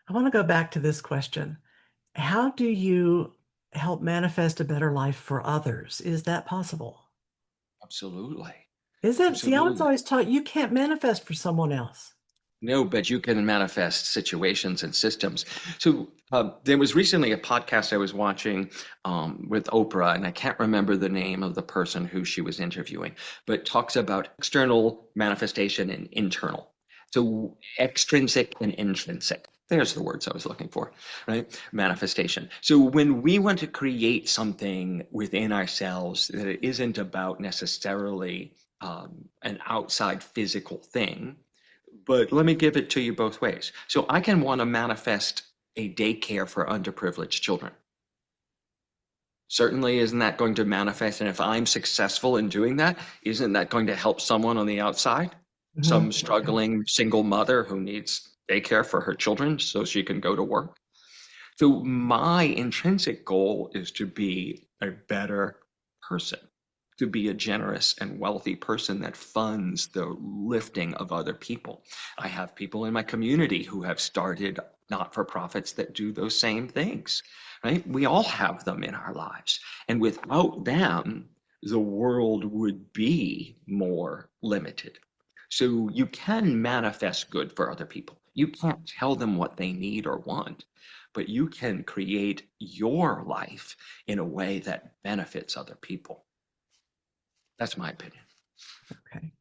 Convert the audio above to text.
I want to go back to this question. How do you help manifest a better life for others? Is that possible? Absolutely. Is it? See, I was Absolutely. always taught you can't manifest for someone else. No, but you can manifest situations and systems. So there was recently a podcast I was watching with Oprah, and I can't remember the name of the person who she was interviewing, but talks about external manifestation and internal. So extrinsic and intrinsic. There's the words I was looking for, right? Manifestation. So when we want to create something within ourselves that it isn't about necessarily an outside physical thing, but let me give it to you both ways. So I can want to manifest a daycare for underprivileged children. Certainly, isn't that going to manifest? And if I'm successful in doing that, isn't that going to help someone on the outside? Mhm. Some struggling single mother who needs daycare for her children so she can go to work. So my intrinsic goal is to be a better person, to be a generous and wealthy person that funds the lifting of other people. I have people in my community who have started not-for-profits that do those same things, right? We all have them in our lives. And without them, the world would be more limited. So you can manifest good for other people. You can't tell them what they need or want, but you can create your life in a way that benefits other people. That's my opinion. Okay.